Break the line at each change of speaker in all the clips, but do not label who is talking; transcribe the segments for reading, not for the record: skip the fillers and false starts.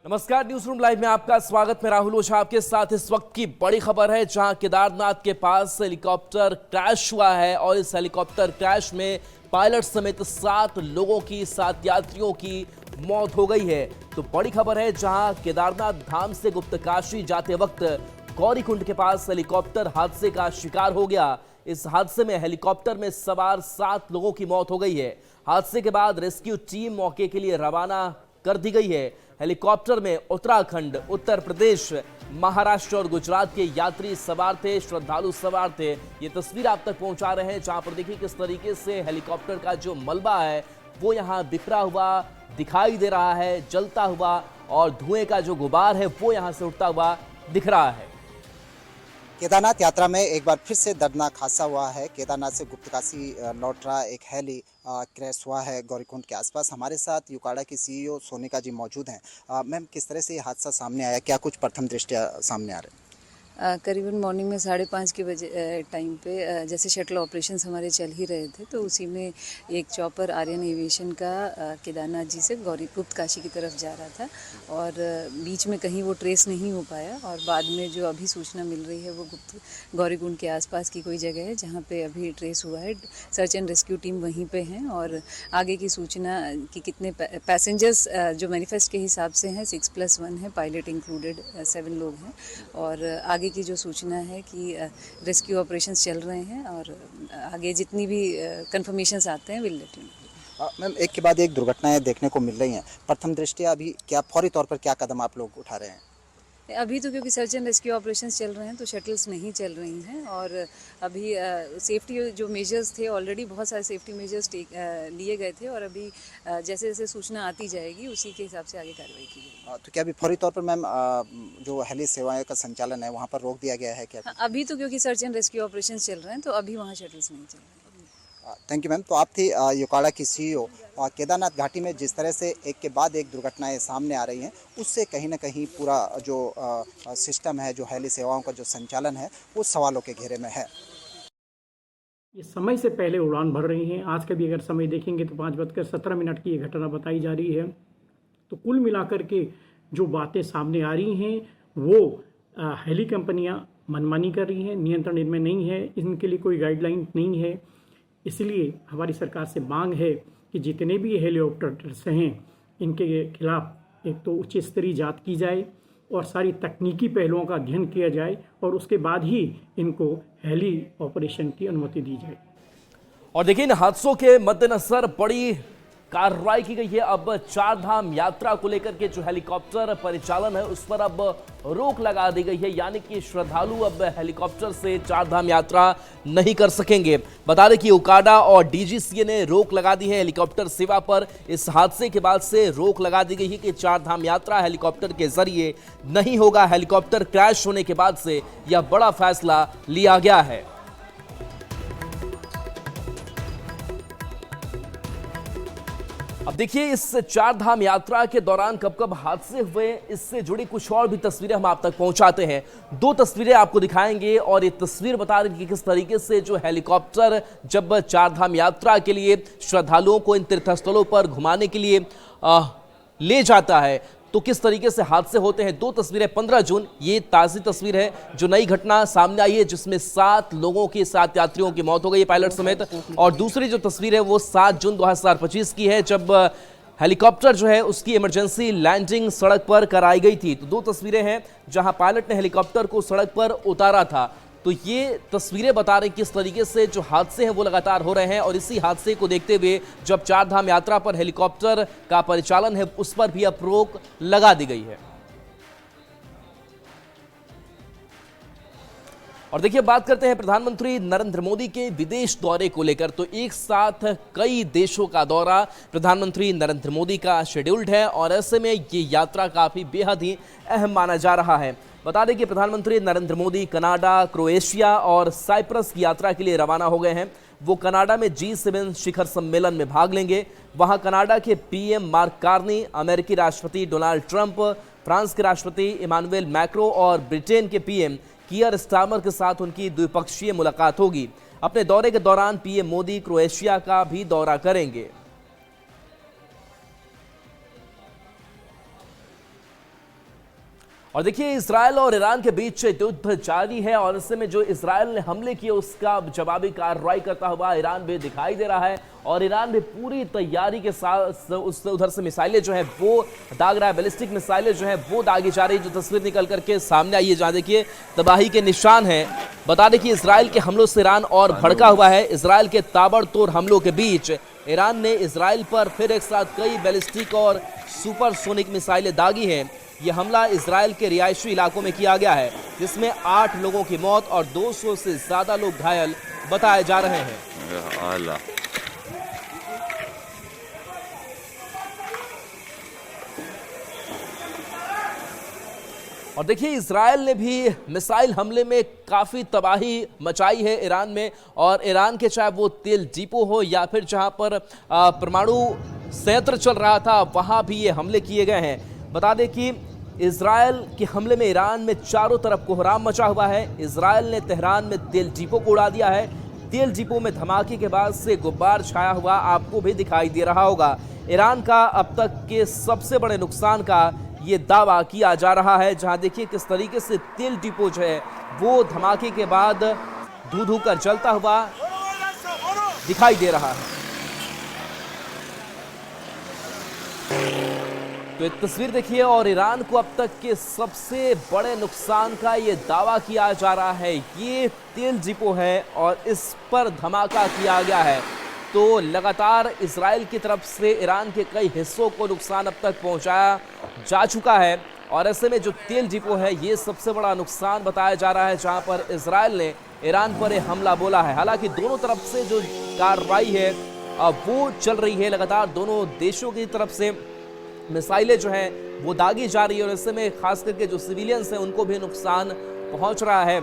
नमस्कार, news room live में आपका स्वागत। मैं राहुल ओझा आपके साथ। इस वक्त की बड़ी खबर है, जहां केदारनाथ के पास हेलीकॉप्टर क्रैश हुआ है और इस हेलीकॉप्टर क्रैश में पायलट समेत 7 लोगों की, 7 यात्रियों की मौत हो गई है। तो बड़ी खबर है, जहां केदारनाथ धाम से गुप्तकाशी जाते वक्त गौरीकुंड के पास हेलीकॉप्टर हादसे का शिकार हो गया। इस हादसे में हेलीकॉप्टर में सवार 7 लोगों की मौत हो गई है। हादसे के बाद रेस्क्यू टीम मौके के लिए रवाना कर दी गई है। हेलीकॉप्टर में उत्तराखंड, उत्तर प्रदेश, महाराष्ट्र और गुजरात के यात्री सवार थे, श्रद्धालु सवार थे। ये तस्वीर आप तक पहुंचा रहे हैं, जहां पर देखिए किस तरीके से हेलीकॉप्टर का जो मलबा है वो यहां बिखरा हुआ दिखाई दे रहा है, जलता हुआ, और धुएं का जो गुबार है वो यहां से उठता हुआ दिख रहा है।
केदारनाथ यात्रा में एक बार फिर से दर्दनाक हादसा हुआ है। केदारनाथ से गुप्तकाशी लौट रहा एक हेली क्रैश हुआ है गौरीकुंड के आसपास। हमारे साथ यूकाड़ा की सीईओ सोनिका जी मौजूद हैं। मैम, किस तरह से ये हादसा सामने आया, क्या कुछ प्रथम दृष्टया सामने आ रहे हैं?
करीबन मॉर्निंग में 5:30 के बजे टाइम पे जैसे शटल ऑपरेशंस हमारे चल ही रहे थे, तो उसी में एक चॉपर आर्यन एविएशन का केदारनाथ जी से गुप्तकाशी की तरफ जा रहा था और बीच में कहीं वो ट्रेस नहीं हो पाया। और बाद में जो अभी सूचना मिल रही है वो गौरीकुंड के आसपास की कोई जगह है जहाँ पे अभी ट्रेस हुआ है। सर्च एंड रेस्क्यू टीम वहीं पे हैं और आगे की सूचना कि कितने पैसेंजर्स जो मैनिफेस्ट के हिसाब से हैं 6+1 है, पायलट इंक्लूडेड 7 लोग हैं। और आगे की जो सूचना है कि रेस्क्यू ऑपरेशंस चल रहे हैं और आगे जितनी भी कंफर्मेशंस आते हैं will let you know.
Ma'am, एक के बाद एक दुर्घटनाएं देखने को मिल रही हैं। प्रथम दृष्टया अभी क्या फौरी तौर पर क्या कदम आप लोग उठा रहे हैं?
अभी तो क्योंकि सर्च एंड रेस्क्यू ऑपरेशंस चल रहे हैं तो शटल्स नहीं चल रही हैं और अभी सेफ्टी जो मेजर्स थे, ऑलरेडी बहुत सारे सेफ्टी मेजर्स लिए गए थे और अभी जैसे जैसे सूचना आती जाएगी उसी के हिसाब से आगे कार्रवाई की जाएगी।
तो क्या अभी फौरी तौर पर मैम जो हेली सेवाएं का संचालन है वहाँ पर रोक दिया गया है क्या?
अभी तो क्योंकि सर्च एंड रेस्क्यू ऑपरेशंस चल रहे हैं तो अभी वहाँ शटल्स नहीं चल रहे हैं।
Thank you ma'am. तो आप थी यूकाड़ा की सीईओ। केदारनाथ घाटी में जिस तरह से एक के बाद एक दुर्घटनाएं सामने आ रही हैं, उससे कहीं ना कहीं पूरा जो सिस्टम है, जो हेली सेवाओं का जो संचालन है, वो सवालों के घेरे में है।
ये समय से पहले उड़ान भर रही हैं। आज का भी अगर समय देखेंगे तो 5:17 की ये घटना बताई जा रही है। तो कुल मिलाकर के जो बातें सामने आ रही हैं वो हेली कंपनियां मनमानी कर रही हैं, नियंत्रण इनमें नहीं है, इनके लिए कोई गाइडलाइन नहीं है। इसलिए हमारी सरकार से मांग है कि जितने भी हेलीकॉप्टर्स हैं इनके खिलाफ एक तो उच्च स्तरीय जांच की जाए और सारी तकनीकी पहलुओं का अध्ययन किया जाए और उसके बाद ही इनको हेली ऑपरेशन की अनुमति दी जाए।
और देखिए, इन हादसों के मद्देनजर बड़ी कार्रवाई की गई है। अब 4 धाम यात्रा को लेकर के जो हेलीकॉप्टर परिचालन है उस पर अब रोक लगा दी गई है, यानी कि श्रद्धालु अब हेलीकॉप्टर से 4 धाम यात्रा नहीं कर सकेंगे। बता दें कि यूकाड़ा और डीजीसीए ने रोक लगा दी है हेलीकॉप्टर सेवा पर। इस हादसे के बाद से रोक लगा दी गई है कि 4 धाम यात्रा हेलीकॉप्टर के जरिए नहीं होगा। हेलीकॉप्टर क्रैश होने के बाद से यह बड़ा फैसला लिया गया है। अब देखिए, इस 4 धाम यात्रा के दौरान कब कब हादसे हुए, इससे जुड़ी कुछ और भी तस्वीरें हम आप तक पहुंचाते हैं। 2 तस्वीरें आपको दिखाएंगे और ये तस्वीर बता रही है कि किस तरीके से जो हेलीकॉप्टर जब 4 धाम यात्रा के लिए श्रद्धालुओं को इन तीर्थस्थलों पर घुमाने के लिए ले जाता है तो किस तरीके से हादसे होते हैं। 2 तस्वीरें 15 जून, ये ताज़ी तस्वीर है जो नई घटना सामने आई है, जिसमें 7 लोगों की, 7 यात्रियों की मौत हो गई है, पायलट समेत। और दूसरी जो तस्वीर है वो 7 जून 2025 की है, जब हेलीकॉप्टर जो है उसकी इमरजेंसी लैंडिंग सड़क पर कराई गई थी। तो 2 तस्वीरें हैं जहां पायलट ने हेलीकॉप्टर को सड़क पर उतारा था। तो ये तस्वीरें बता रही किस तरीके से जो हादसे हैं वो लगातार हो रहे हैं। और इसी हादसे को देखते हुए जब 4 धाम यात्रा पर हेलीकॉप्टर का परिचालन है उस पर भी अब रोक लगा दी गई है। और देखिए, बात करते हैं प्रधानमंत्री नरेंद्र मोदी के विदेश दौरे को लेकर। तो एक साथ कई देशों का दौरा प्रधानमंत्री नरेंद्र मोदी का शेड्यूल्ड है और ऐसे में ये यात्रा काफी बेहद ही अहम माना जा रहा है। बता दें कि प्रधानमंत्री नरेंद्र मोदी कनाडा, क्रोएशिया और साइप्रस की यात्रा के लिए रवाना हो गए हैं। वो कनाडा में G7 शिखर सम्मेलन में भाग लेंगे। वहां कनाडा के पीएम मार्क कार्नी, अमेरिकी राष्ट्रपति डोनाल्ड ट्रंप, फ्रांस के राष्ट्रपति इमानुएल मैक्रो और ब्रिटेन के पीएम कीयर स्टारमर के साथ उनकी द्विपक्षीय मुलाकात होगी। अपने दौरे के दौरान पीएम मोदी क्रोएशिया का भी दौरा करेंगे। और देखिए इसराइल और ईरान के बीच युद्ध जारी है और ऐसे में जो इसराइल ने हमले किए उसका जवाबी कार्रवाई करता हुआ ईरान भी दिखाई दे रहा है और ईरान भी पूरी तैयारी के साथ उधर से मिसाइलें जो है वो दाग रहा है, बैलिस्टिक मिसाइलें जो है वो दागी जा रही है। जो तस्वीर निकल करके सामने आई है जहां देखिए तबाही के निशान है। बता दें कि इसराइल के हमलों से ईरान और भड़का हुआ है। इसराइल के ताबड़तोड़ हमलों के बीच ईरान ने इसराइल पर फिर एक साथ कई बैलिस्टिक और सुपरसोनिक मिसाइलें दागी हैं। यह हमला इसराइल के रिहायशी इलाकों में किया गया है जिसमें 8 लोगों की मौत और 200 से ज्यादा लोग घायल बताए जा रहे हैं। और देखिए इसराइल ने भी मिसाइल हमले में काफ़ी तबाही मचाई है ईरान में और ईरान के चाहे वो तेल डिपो हो या फिर जहां पर परमाणु संयंत्र चल रहा था वहां भी ये हमले किए गए हैं। बता दें कि इसराइल के हमले में ईरान में चारों तरफ कोहराम मचा हुआ है। इसराइल ने तेहरान में तेल डिपो को उड़ा दिया है। तेल डिपो में धमाके के बाद से गुब्बार छाया हुआ आपको भी दिखाई दे रहा होगा। ईरान का अब तक के सबसे बड़े नुकसान का ये दावा किया जा रहा है, जहां देखिए किस तरीके से तेल डिपो जो है वो धमाके के बाद धू धू कर जलता हुआ दिखाई दे रहा है। तो एक तस्वीर देखिए और ईरान को अब तक के सबसे बड़े नुकसान का ये दावा किया जा रहा है। ये तेल डिपो है और इस पर धमाका किया गया है। तो लगातार इसराइल की तरफ से ईरान के कई हिस्सों को नुकसान अब तक पहुंचाया जा चुका है और ऐसे में जो तेल डिपो है ये सबसे बड़ा नुकसान बताया जा रहा है, जहां पर इसराइल ने ईरान पर हमला बोला है। हालांकि दोनों तरफ से जो कार्रवाई है वो चल रही है, लगातार दोनों देशों की तरफ से मिसाइलें जो हैं वो दागी जा रही है और ऐसे में खास करके जो सिविलियंस हैं उनको भी नुकसान पहुंच रहा है।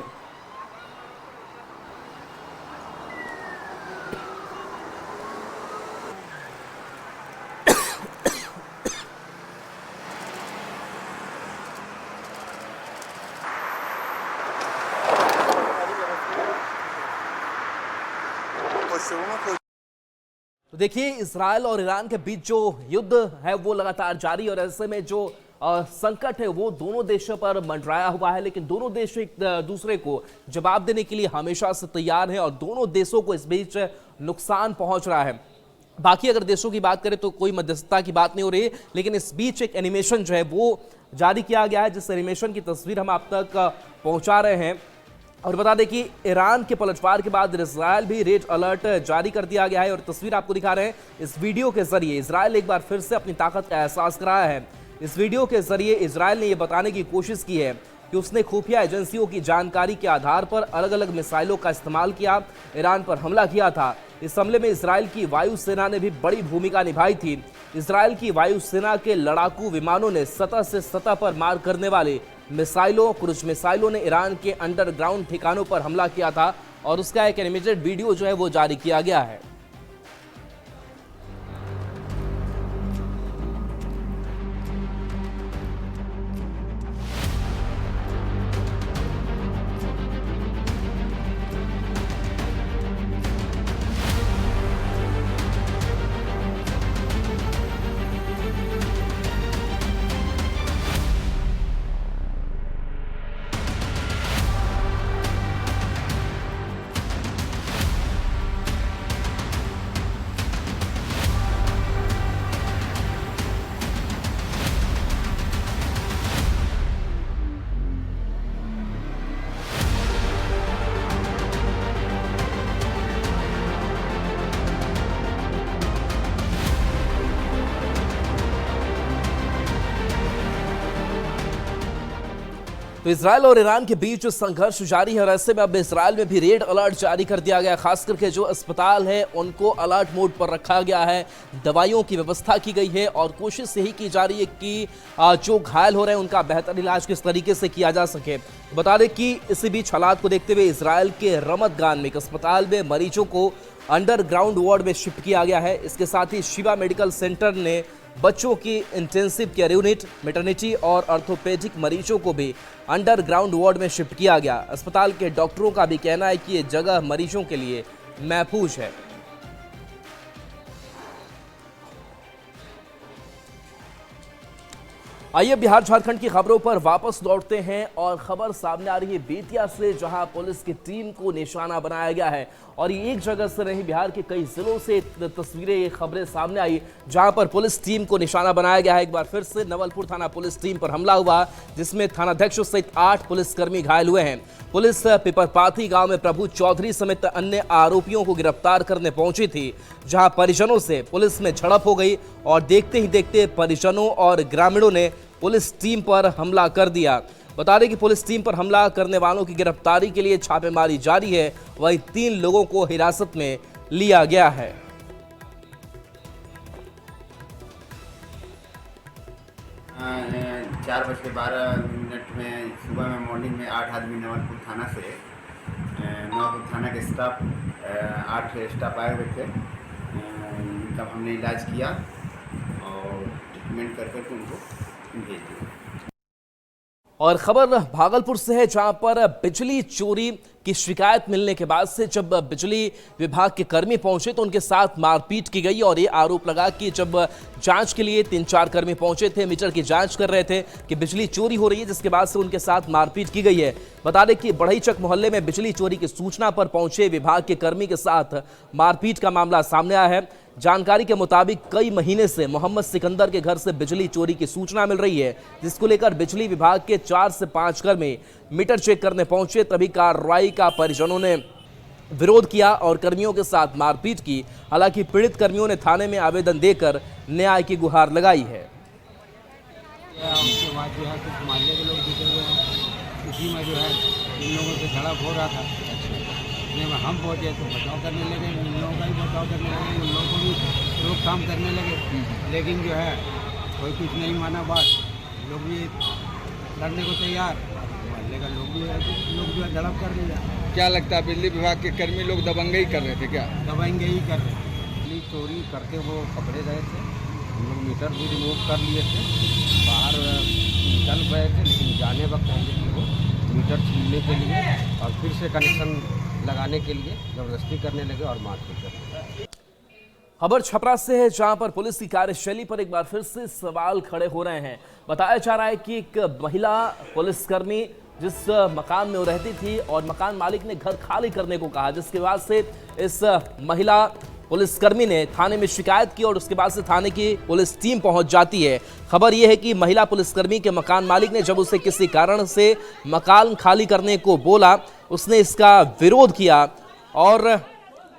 तो देखिए इसराइल और ईरान के बीच जो युद्ध है वो लगातार जारी और ऐसे में जो संकट है वो दोनों देशों पर मंडराया हुआ है, लेकिन दोनों देश एक दूसरे को जवाब देने के लिए हमेशा से तैयार है और दोनों देशों को इस बीच नुकसान पहुंच रहा है। बाकी अगर देशों की बात करें तो कोई मध्यस्थता की बात नहीं हो रही, लेकिन इस बीच एक एनिमेशन जो है वो जारी किया गया है, जिस एनिमेशन की तस्वीर हम आप तक पहुंचा रहे हैं। और बता दें कि ईरान के पलटवार के बाद इसराइल भी रेड अलर्ट जारी कर दिया गया है और तस्वीर आपको दिखा रहे हैं। इस वीडियो के जरिए इसराइल एक बार फिर से अपनी ताकत का एहसास कराया है। इस वीडियो के जरिए इसराइल ने यह बताने की कोशिश की है कि उसने खुफिया एजेंसियों की जानकारी के आधार पर अलग अलग मिसाइलों का इस्तेमाल किया, ईरान पर हमला किया था। इस हमले में इसराइल की वायुसेना ने भी बड़ी भूमिका निभाई थी। इसराइल की वायुसेना के लड़ाकू विमानों ने सतह से सतह पर मार करने वाले कुछ मिसाइलों ने ईरान के अंडरग्राउंड ठिकानों पर हमला किया था और उसका एक एनिमेटेड वीडियो जो है वो जारी किया गया है। तो इसराइल और ईरान के बीच संघर्ष जारी है और ऐसे में अब इसराइल में भी रेड अलर्ट जारी कर दिया गया। खास करके जो अस्पताल है उनको अलर्ट मोड पर रखा गया है, दवाइयों की व्यवस्था की गई है और कोशिश यही की जा रही है कि जो घायल हो रहे हैं उनका बेहतर इलाज किस तरीके से किया जा सके। बता दें कि इसी बीच हालात को देखते हुए इसराइल के रमत गान में एक अस्पताल में मरीजों को अंडरग्राउंड वार्ड में शिफ्ट किया गया है। इसके साथ ही शिवा मेडिकल सेंटर ने बच्चों की इंटेंसिव केयर यूनिट, मैटरनिटी और ऑर्थोपेडिक मरीजों को भी अंडरग्राउंड वार्ड में शिफ्ट किया गया। अस्पताल के डॉक्टरों का भी कहना है कि ये जगह मरीजों के लिए महफूज है। आइए बिहार झारखंड की खबरों पर वापस लौटते हैं और खबर सामने आ रही है बेतिया से, जहां पुलिस की टीम को निशाना बनाया गया है। और ये एक जगह से नहीं, बिहार के कई जिलों से तस्वीरें, ये खबरें सामने आई जहां पर पुलिस टीम को निशाना बनाया गया है। एक बार फिर से नवलपुर थाना पुलिस टीम पर हमला हुआ, जिसमें थानाध्यक्ष सहित 8 पुलिसकर्मी घायल हुए हैं। पुलिस पिपरपाथी गांव में प्रभु चौधरी समेत अन्य आरोपियों को गिरफ्तार करने पहुंची थी, जहां परिजनों से पुलिस में झड़प हो गई और देखते ही देखते परिजनों और ग्रामीणों ने पुलिस टीम पर हमला कर दिया। बता दें कि पुलिस टीम पर हमला करने वालों की गिरफ्तारी के लिए छापेमारी जारी है। वहीं 3 लोगों को हिरासत में लिया गया है।
4:12 में सुबह में मॉर्निंग में 8 आदमी नवलपुर थाना से, नवलपुर थाना के स्टाफ 8 स्टाफ आए हुए थे। इनका हमने इलाज किया और ट्रीटमेंट कर करके उनको भेज दिया।
और खबर भागलपुर से है, जहां पर बिजली चोरी की शिकायत मिलने के बाद से जब बिजली विभाग के कर्मी पहुंचे तो उनके साथ मारपीट की गई। और ये आरोप लगा कि जब जांच के लिए 3-4 कर्मी पहुंचे थे, मीटर की जांच कर रहे थे कि बिजली चोरी हो रही है, जिसके बाद से उनके साथ मारपीट की गई है। बता दें कि बढ़ईचक मोहल्ले में बिजली चोरी की सूचना पर पहुंचे विभाग के कर्मी के साथ मारपीट का मामला सामने आया है। जानकारी के मुताबिक कई महीने से मोहम्मद सिकंदर के घर से बिजली चोरी की सूचना मिल रही है, जिसको लेकर बिजली विभाग के 4 से 5 कर्मी मीटर चेक करने पहुंचे। तभी कार्रवाई का परिजनों ने विरोध किया और कर्मियों के साथ मारपीट की। हालांकि पीड़ित कर्मियों ने थाने में आवेदन देकर न्याय की गुहार लगाई है।
उसके बाद जो है कुछ मोहल्ले के लोग जुटे हुए हैं, उसी में जो है इन लोगों से झड़प हो रहा था। इसमें हम पहुँचे तो बचाव करने लगे, इन लोगों का भी बचाव करने लगे, उन लोगों को भी रोकथाम करने लगे। लेकिन जो है कोई कुछ नहीं माना बात, लोग भी लड़ने को तैयार, मोहल्ले का लोग जो है झड़प कर लिया।
क्या लगता है बिजली विभाग के कर्मी लोग दबंगई कर रहे थे क्या?
दबंगई कर रहे थे। बिजली चोरी करके वो पकड़े गए थे, हम लोग मीटर भी रिमूव कर लिए थे, बाहर निकल गए थे, लेकिन जाने वक्त पहले कि वो मीटर छीनने के लिए और फिर से कनेक्शन लगाने के लिए जबरदस्ती करने लगे और मारपीट करने लगे।
खबर छपरा से है, जहां पर पुलिस की कार्यशैली पर एक बार फिर से सवाल खड़े हो रहे हैं। बताया जा रहा है कि एक महिला पुलिसकर्मी जिस मकान में वो रहती थी और मकान मालिक ने घर खाली करने को कहा, जिसके बाद से इस महिला पुलिसकर्मी ने थाने में शिकायत की और उसके बाद से थाने की पुलिस टीम पहुंच जाती है। खबर यह है कि महिला पुलिसकर्मी के मकान मालिक ने जब उसे किसी कारण से मकान खाली करने को बोला, उसने इसका विरोध किया और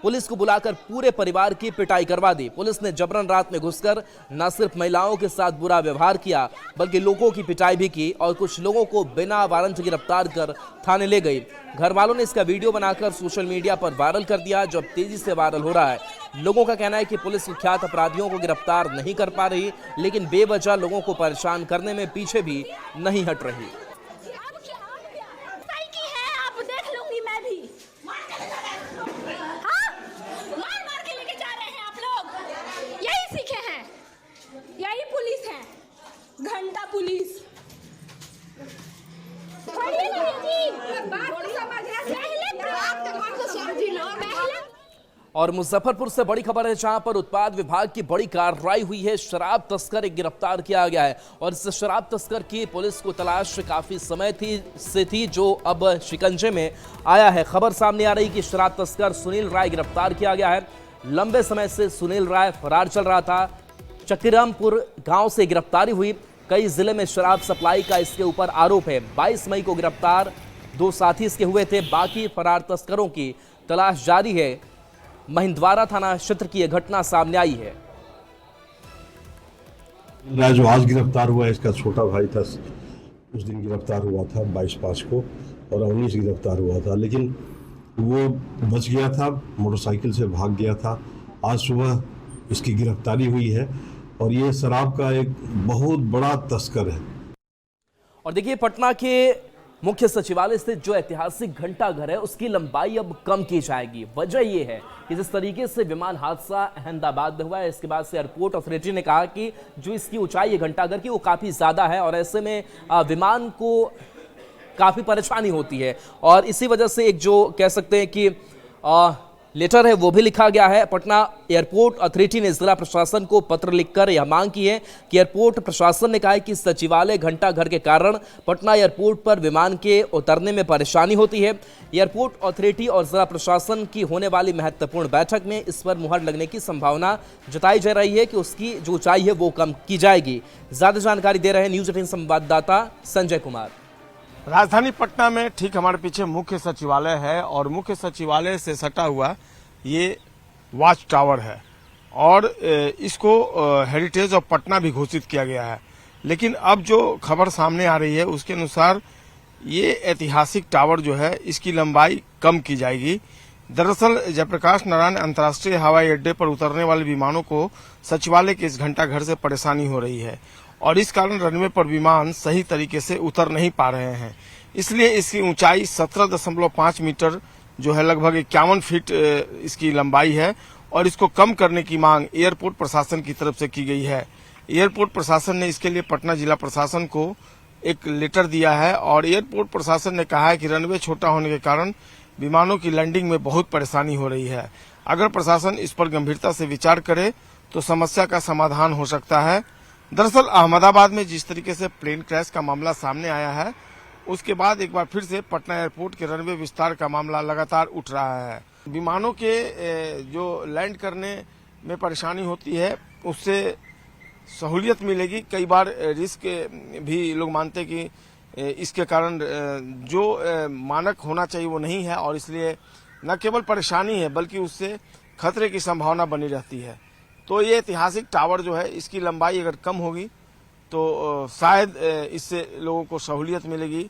पुलिस को बुलाकर पूरे परिवार की पिटाई करवा दी। पुलिस ने जबरन रात में घुसकर न सिर्फ महिलाओं के साथ बुरा व्यवहार किया, बल्कि लोगों की पिटाई भी की और कुछ लोगों को बिना वारंट गिरफ्तार कर थाने ले गई। घर वालों ने इसका वीडियो बनाकर सोशल मीडिया पर वायरल कर दिया, जो अब तेजी से वायरल हो रहा है। लोगों का कहना है कि पुलिस कुख्यात अपराधियों को गिरफ्तार नहीं कर पा रही, लेकिन बेवजह लोगों को परेशान करने में पीछे भी नहीं हट रही।
घंटा पुलिस
और मुजफ्फरपुर से बड़ी खबर है, जहां पर उत्पाद विभाग की बड़ी कार्रवाई हुई है। शराब तस्कर एक गिरफ्तार किया गया है और इस शराब तस्कर की पुलिस को तलाश काफी समय थी, जो अब शिकंजे में आया है। खबर सामने आ रही कि शराब तस्कर सुनील राय गिरफ्तार किया गया है। लंबे समय से सुनील राय फरार चल रहा था। चकिरामपुर गांव से गिरफ्तारी हुई। कई जिले में शराब सप्लाई का इसके ऊपर आरोप है। 22 मई को गिरफ्तार 2 साथी इसके हुए थे। बाकी फरार तस्करों की तलाश जारी है। महिंदवारा थाना क्षेत्र की यह घटना सामने आई है।
जो आज गिरफ्तार हुआ है, इसका छोटा भाई था, उस दिन गिरफ्तार हुआ था 22/5 को, और 19 गिरफ्तार हुआ था, लेकिन वो बच गया था, मोटरसाइकिल से भाग गया था। आज सुबह इसकी गिरफ्तारी हुई है और ये शराब का एक बहुत बड़ा तस्कर है।
और देखिए, पटना के मुख्य सचिवालय स्थित जो ऐतिहासिक घंटाघर है, उसकी लंबाई अब कम की जाएगी। वजह यह है कि जिस तरीके से विमान हादसा अहमदाबाद में हुआ है, इसके बाद से एयरपोर्ट अथॉरिटी ने कहा कि जो इसकी ऊंचाई है घंटाघर की, वो काफी ज्यादा है और ऐसे में विमान को काफी परेशानी होती है। और इसी वजह से एक जो कह सकते हैं कि लेटर है वो भी लिखा गया है। पटना एयरपोर्ट अथॉरिटी ने जिला प्रशासन को पत्र लिखकर यह मांग की है कि एयरपोर्ट प्रशासन ने कहा है कि सचिवालय घंटा घर के कारण पटना एयरपोर्ट पर विमान के उतरने में परेशानी होती है। एयरपोर्ट अथॉरिटी और जिला प्रशासन की होने वाली महत्वपूर्ण बैठक में इस पर मुहर लगने की संभावना जताई जा रही है कि उसकी जो ऊंचाई है वो कम की जाएगी। ज्यादा जानकारी दे रहे हैं न्यूज 18 संवाददाता संजय कुमार।
राजधानी पटना में ठीक हमारे पीछे मुख्य सचिवालय है और मुख्य सचिवालय से सटा हुआ ये वॉच टावर है और इसको हेरिटेज ऑफ पटना भी घोषित किया गया है। लेकिन अब जो खबर सामने आ रही है उसके अनुसार ये ऐतिहासिक टावर जो है इसकी लंबाई कम की जाएगी। दरअसल जयप्रकाश नारायण अंतर्राष्ट्रीय हवाई अड्डे पर उतरने वाले विमानों को सचिवालय के इस घंटाघर से परेशानी हो रही है और इस कारण रनवे पर विमान सही तरीके से उतर नहीं पा रहे हैं। इसलिए इसकी ऊंचाई 17.5 मीटर जो है, लगभग 51 फीट इसकी लंबाई है और इसको कम करने की मांग एयरपोर्ट प्रशासन की तरफ से की गई है। एयरपोर्ट प्रशासन ने इसके लिए पटना जिला प्रशासन को एक लेटर दिया है और एयरपोर्ट प्रशासन ने कहा है कि रनवे छोटा होने के कारण विमानों की लैंडिंग में बहुत परेशानी हो रही है। अगर प्रशासन इस पर गंभीरता से विचार करे तो समस्या का समाधान हो सकता है। दरअसल अहमदाबाद में जिस तरीके से प्लेन क्रैश का मामला सामने आया है उसके बाद एक बार फिर से पटना एयरपोर्ट के रनवे विस्तार का मामला लगातार उठ रहा है। विमानों के जो लैंड करने में परेशानी होती है उससे सहूलियत मिलेगी। कई बार रिस्क भी लोग मानते कि इसके कारण जो मानक होना चाहिए वो नहीं है और इसलिए न केवल परेशानी है बल्कि उससे खतरे की संभावना बनी रहती है। तो ये ऐतिहासिक टावर जो है इसकी लंबाई अगर कम होगी तो शायद इससे लोगों को सहूलियत मिलेगी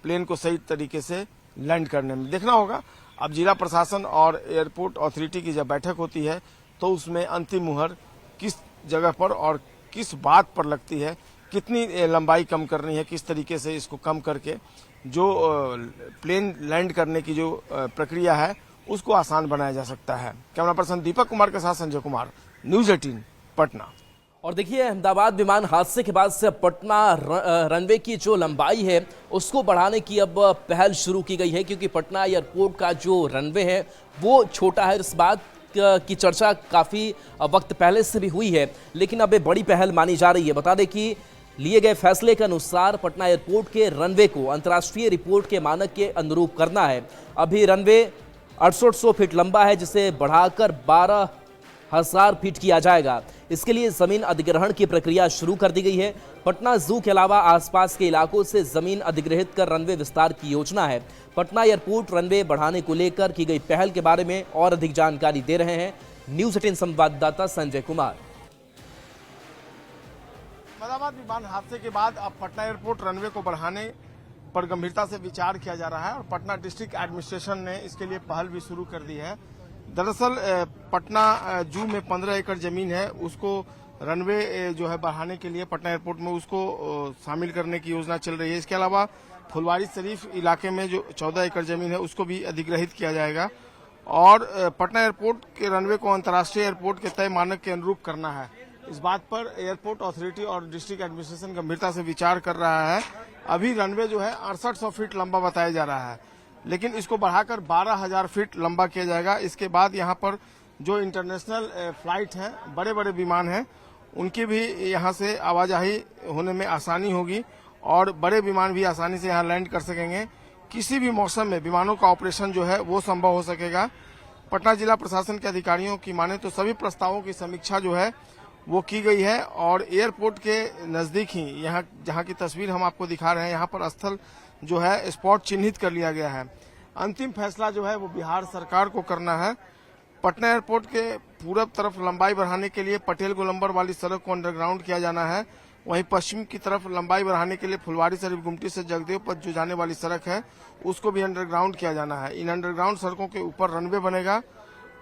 प्लेन को सही तरीके से लैंड करने में। देखना होगा अब जिला प्रशासन और एयरपोर्ट अथॉरिटी की जब बैठक होती है तो उसमें अंतिम मुहर किस जगह पर और किस बात पर लगती है, कितनी लंबाई कम करनी है, किस तरीके से इसको कम करके जो प्लेन लैंड करने की जो प्रक्रिया है उसको आसान बनाया जा सकता है। कैमरा पर्सन दीपक कुमार के साथ संजय कुमार, न्यूज 18 पटना।
और देखिए अहमदाबाद विमान हादसे के बाद से पटना रनवे की जो लंबाई है उसको बढ़ाने की अब पहल शुरू की गई है क्योंकि पटना एयरपोर्ट का जो रनवे है वो छोटा है। इस बात की चर्चा काफ़ी वक्त पहले से भी हुई है लेकिन अब ये बड़ी पहल मानी जा रही है। बता दें कि लिए गए फैसले के अनुसार पटना एयरपोर्ट के रनवे को अंतर्राष्ट्रीय रिपोर्ट के मानक के अनुरूप करना है। अभी रनवे 6800 फीट लंबा है जिसे बढ़ाकर 12,000 फीट किया जाएगा। इसके लिए जमीन अधिग्रहण की प्रक्रिया शुरू कर दी गई है। पटना जू के अलावा आसपास के इलाकों से जमीन अधिग्रहित कर रनवे विस्तार की योजना है। पटना एयरपोर्ट रनवे बढ़ाने को लेकर की गई पहल के बारे में और अधिक जानकारी दे रहे हैं न्यूज 18 संवाददाता संजय कुमार।
अहमदाबाद विमान हादसे के बाद अब पटना एयरपोर्ट रनवे को बढ़ाने पर गंभीरता से विचार किया जा रहा है और पटना डिस्ट्रिक्ट एडमिनिस्ट्रेशन ने इसके लिए पहल भी शुरू कर दी है। दरअसल पटना जू में 15 एकड़ जमीन है उसको रनवे जो है बढ़ाने के लिए पटना एयरपोर्ट में उसको शामिल करने की योजना चल रही है। इसके अलावा फुलवारी शरीफ इलाके में जो 14 एकड़ जमीन है उसको भी अधिग्रहित किया जाएगा और पटना एयरपोर्ट के रनवे को अंतर्राष्ट्रीय एयरपोर्ट के तय मानक के अनुरूप करना है। इस बात पर एयरपोर्ट अथॉरिटी और डिस्ट्रिक्ट एडमिनिस्ट्रेशन गंभीरता से विचार कर रहा है। अभी रनवे जो है 6800 फीट लंबा बताया जा रहा है लेकिन इसको बढ़ाकर 12,000 फीट लंबा किया जाएगा। इसके बाद यहाँ पर जो इंटरनेशनल फ्लाइट हैं, बड़े बड़े विमान हैं, उनकी भी यहाँ से आवाजाही होने में आसानी होगी और बड़े विमान भी आसानी से यहाँ लैंड कर सकेंगे। किसी भी मौसम में विमानों का ऑपरेशन जो है वो संभव हो सकेगा। पटना जिला प्रशासन के अधिकारियों की माने तो सभी प्रस्तावों की समीक्षा जो है वो की गई है और एयरपोर्ट के नजदीक ही यहाँ जहाँ की तस्वीर हम आपको दिखा रहे हैं यहाँ पर स्थल जो है स्पॉट चिन्हित कर लिया गया है। अंतिम फैसला जो है वो बिहार सरकार को करना है। पटना एयरपोर्ट के पूरब तरफ लंबाई बढ़ाने के लिए पटेल गोलंबर वाली सड़क को अंडरग्राउंड किया जाना है। वहीं पश्चिम की तरफ लंबाई बढ़ाने के लिए फुलवारी शरीफ गुमटी से जगदेव पथ जो जाने वाली सड़क है उसको भी अंडरग्राउंड किया जाना है। इन अंडरग्राउंड सड़कों के ऊपर रनवे बनेगा।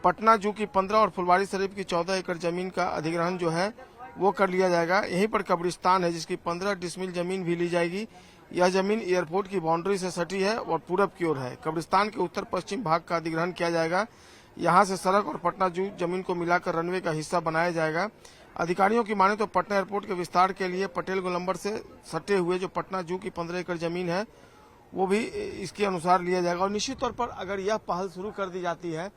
पटना जू की 15 और फुलवारी शरीफ की 14 एकड़ जमीन का अधिग्रहण जो है वो कर लिया जाएगा। यहीं पर कब्रिस्तान है जिसकी 15 डिसमिल जमीन भी ली जाएगी। यह जमीन एयरपोर्ट की बाउंड्री से सटी है और पूरब की ओर है। कब्रिस्तान के उत्तर पश्चिम भाग का अधिग्रहण किया जाएगा। यहाँ से सड़क और पटना जू जमीन को मिलाकर रनवे का हिस्सा बनाया जाएगा। अधिकारियों की माने तो पटना एयरपोर्ट के विस्तार के लिए पटेल गोलंबर से सटे हुए जो पटना जू की 15 एकड़ जमीन है वो भी इसके अनुसार लिया जाएगा। और निश्चित तौर पर अगर यह पहल शुरू कर दी जाती है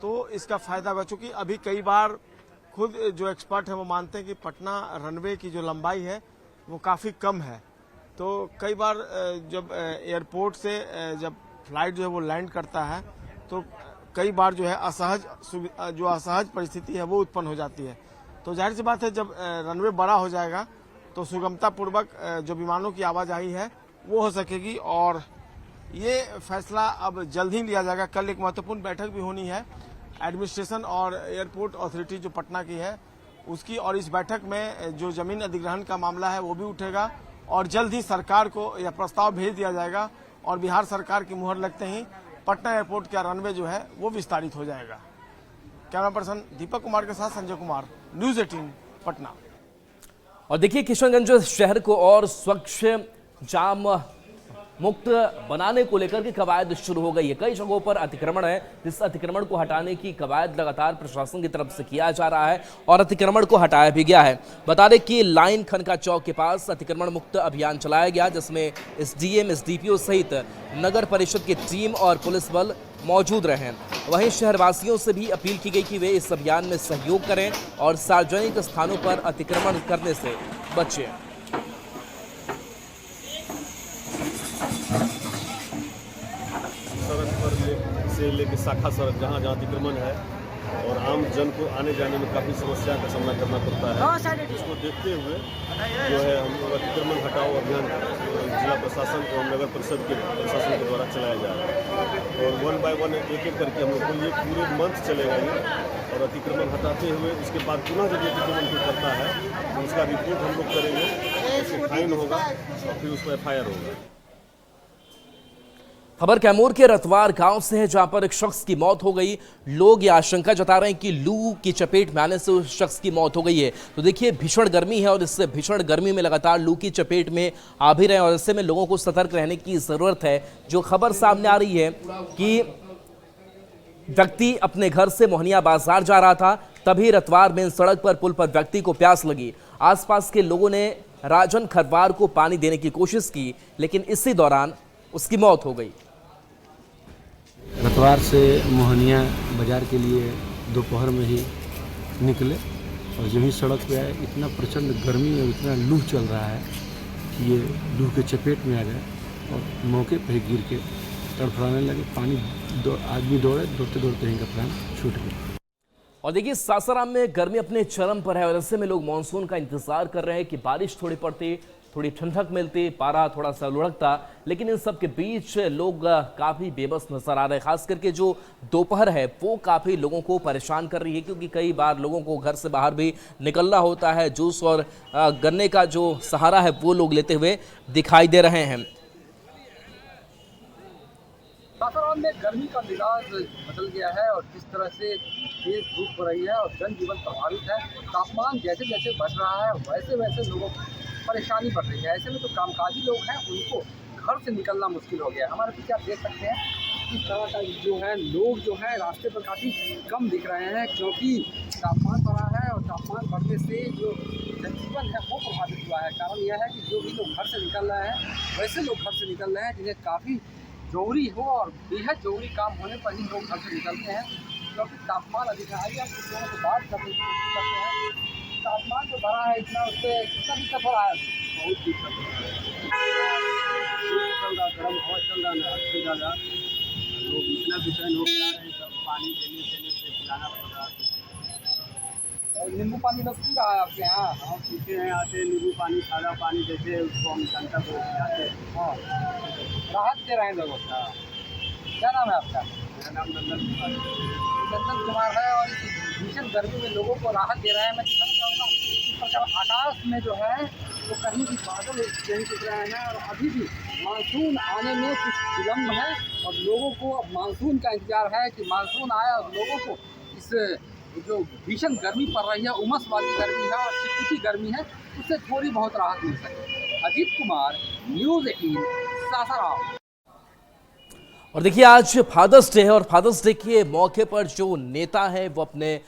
तो इसका फायदा होगा। चूंकि अभी कई बार खुद जो एक्सपर्ट है वो मानते हैं कि पटना रनवे की जो लंबाई है वो काफ़ी कम है। तो कई बार जब एयरपोर्ट से जब फ्लाइट जो है वो लैंड करता है तो कई बार जो है असहज परिस्थिति है वो उत्पन्न हो जाती है। तो जाहिर सी बात है जब रनवे बड़ा हो जाएगा तो सुगमता पूर्वक जो विमानों की आवाजाही है वो हो सकेगी और ये फैसला अब जल्द ही लिया जाएगा। कल एक महत्वपूर्ण बैठक भी होनी है एडमिनिस्ट्रेशन और एयरपोर्ट अथॉरिटी जो पटना की है उसकी, और इस बैठक में जो जमीन अधिग्रहण का मामला है वो भी उठेगा और जल्द ही सरकार को यह प्रस्ताव भेज दिया जाएगा और बिहार सरकार की मुहर लगते ही पटना एयरपोर्ट का रनवे जो है वो विस्तारित हो जाएगा। कैमरा पर्सन दीपक कुमार के साथ संजय कुमार, न्यूज 18 पटना।
और देखिए किशनगंज शहर को और स्वच्छ जाम मुक्त बनाने को लेकर के कवायद शुरू हो गई है। कई जगहों पर अतिक्रमण है, जिस अतिक्रमण को हटाने की कवायद लगातार प्रशासन की तरफ से किया जा रहा है और अतिक्रमण को हटाया भी गया है। बता दें कि लाइन खनका चौक के पास अतिक्रमण मुक्त अभियान चलाया गया, जिसमें एसडीएम, एसडीपीओ सहित नगर परिषद की टीम और पुलिस बल मौजूद रहे। वहीं शहरवासियों से भी अपील की गई कि वे इस अभियान में सहयोग करें और सार्वजनिक स्थानों पर अतिक्रमण करने से बचें।
सड़क पर से लेकर शाखा सड़क जहाँ जहाँ अतिक्रमण है और आम जन को आने जाने में काफ़ी समस्या का सामना करना पड़ता है। इसको देखते हुए जो है हम लोग अतिक्रमण हटाओ अभियान जिला प्रशासन और नगर परिषद के प्रशासन के द्वारा चलाया जा रहा है और 1 बाय 1 एक एक करके हम लोग को ये पूरे मंथ चलेगा ये, और अतिक्रमण हटाते हुए उसके बाद पुनः जब अतिक्रमण कोई करता है तो उसका रिपोर्ट हम लोग करेंगे, उससे फाइन होगा और फिर उस पर FIR होगा।
खबर कैमूर के रतवार गांव से है, जहां पर एक शख्स की मौत हो गई। लोग ये आशंका जता रहे हैं कि लू की चपेट में आने से उस शख्स की मौत हो गई है। तो देखिए भीषण गर्मी है और इस भीषण गर्मी में लगातार लू की चपेट में आ भी रहे हैं और ऐसे में लोगों को सतर्क रहने की जरूरत है। जो खबर सामने आ रही है कि व्यक्ति अपने घर से मोहनिया बाजार जा रहा था, तभी रतवार मेन सड़क पर पुल पर व्यक्ति को प्यास लगी। आसपास के लोगों ने राजन खरवार को पानी देने की कोशिश की, लेकिन इसी दौरान उसकी मौत हो गई।
रतवार से मोहनिया बाजार के लिए दोपहर में ही निकले और जब ही सड़क पे आए इतना प्रचंड गर्मी और इतना लू चल रहा है कि ये लू के चपेट में आ गए और मौके पर ही गिर के तड़फड़ाने लगे। आदमी दौड़ते दौड़ते इनका प्राण छूट गया।
और देखिए सासाराम में गर्मी अपने चरम पर है और ऐसे में लोग मानसून का इंतजार कर रहे हैं कि बारिश थोड़ी पड़ती, थोड़ी ठंडक मिलती, पारा थोड़ा सा लुढ़कता, लेकिन इन सब के बीच लोग काफ़ी बेबस नजर आ रहे हैं। खास करके जो दोपहर है वो काफ़ी लोगों को परेशान कर रही है, क्योंकि कई बार लोगों को घर से बाहर भी निकलना होता है। जूस और गन्ने का जो सहारा है वो लोग लेते हुए दिखाई दे रहे हैं।
सासाराम में गर्मी का मिजाज बदल गया है और जिस तरह से तेज धूप हो रही है और जनजीवन प्रभावित है, तापमान जैसे जैसे बढ़ रहा है वैसे वैसे लोगों को परेशानी बढ़ रही है। ऐसे में जो कामकाजी लोग हैं उनको घर से निकलना मुश्किल हो गया है। हमारे पीछे आप देख सकते हैं इस तरह का जो है लोग जो है रास्ते पर काफ़ी कम दिख रहे हैं, क्योंकि तापमान बढ़ा है और तापमान बढ़ने से जो जनजीवन है वो प्रभावित हुआ है। कारण यह है कि जो भी लोग घर से निकल रहे हैं वैसे लोग घर से निकल रहे हैं जिन्हें काफ़ी जरूरी हो और बेहद जरूरी काम होने पर ही लोग घर से निकलते हैं, क्योंकि तापमान अधिक है। आइए आप कुछ लोगों से बात करने की कोशिश करते हैं। तापमान जो बढ़ा है इतना, उससे कितना दिक्कत हो रहा है? बहुत दिक्कत हो रहा है, गर्म हवा चल रहा है, अच्छे ज़्यादा लोग इतना बेचैन हो गया है, सब पानी देने से पिलाना पड़ रहा है। नींबू पानी लोग पी रहा है आपके यहाँ? हम पीते हैं, आते नींबू पानी, सादा पानी देते उसको हम जनता को पिलाते हैं। हाँ, राहत दे रहे हैं लोगों का। क्या नाम है आपका? मेरा नाम नंदन कुमार है और इस भीषण गर्मी में लोगों को राहत दे रहे हैं। मैं कहना चाहूँगा इस प्रकार आकाश में जो है वो कहीं भी बादल नहीं दिख रहे हैं और अभी भी मानसून आने में कुछ विलम्ब है और लोगों को अब मानसून का इंतजार है कि मानसून आए और लोगों को इस जो भीषण गर्मी पड़ रही है, उमस वाली गर्मी है और चिपचिपी गर्मी है, उससे थोड़ी बहुत राहत मिल सके। अजीत कुमार, न्यूज़ 18 सासाराम।
और देखिए आज फादर्स डे है और फादर्स डे के मौके पर जो नेता है वो अपने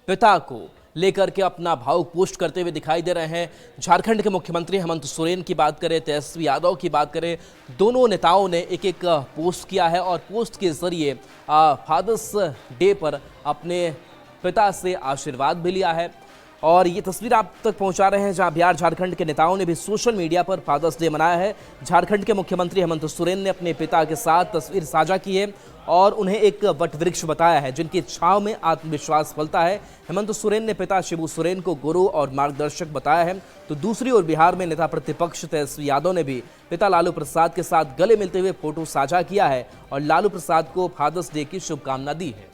पिता को लेकर के अपना भावुक पोस्ट करते हुए दिखाई दे रहे हैं। झारखंड के मुख्यमंत्री हेमंत सोरेन की बात करें, तेजस्वी यादव की बात करें, दोनों नेताओं ने एक एक पोस्ट किया है और पोस्ट के जरिए फादर्स डे पर अपने पिता से आशीर्वाद भी लिया है। और ये तस्वीर आप तक पहुंचा रहे हैं जहां बिहार झारखंड के नेताओं ने भी सोशल मीडिया पर फादर्स डे मनाया है। झारखंड के मुख्यमंत्री हेमंत सोरेन ने अपने पिता के साथ तस्वीर साझा की है और उन्हें एक वट वृक्ष बताया है जिनकी छांव में आत्मविश्वास फलता है। हेमंत सोरेन ने पिता शिबू सोरेन को गुरु और मार्गदर्शक बताया है। तो दूसरी ओर बिहार में नेता प्रतिपक्ष तेजस्वी यादव ने भी पिता लालू प्रसाद के साथ गले मिलते हुए फोटो साझा किया है और लालू प्रसाद को फादर्स डे की शुभकामना दी है।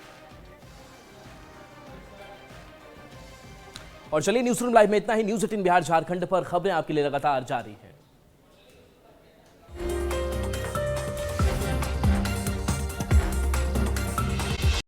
और चलिए न्यूज़ रूम लाइव में इतना ही। न्यूज़ 18 बिहार झारखंड पर खबरें आपके लिए लगातार जारी है।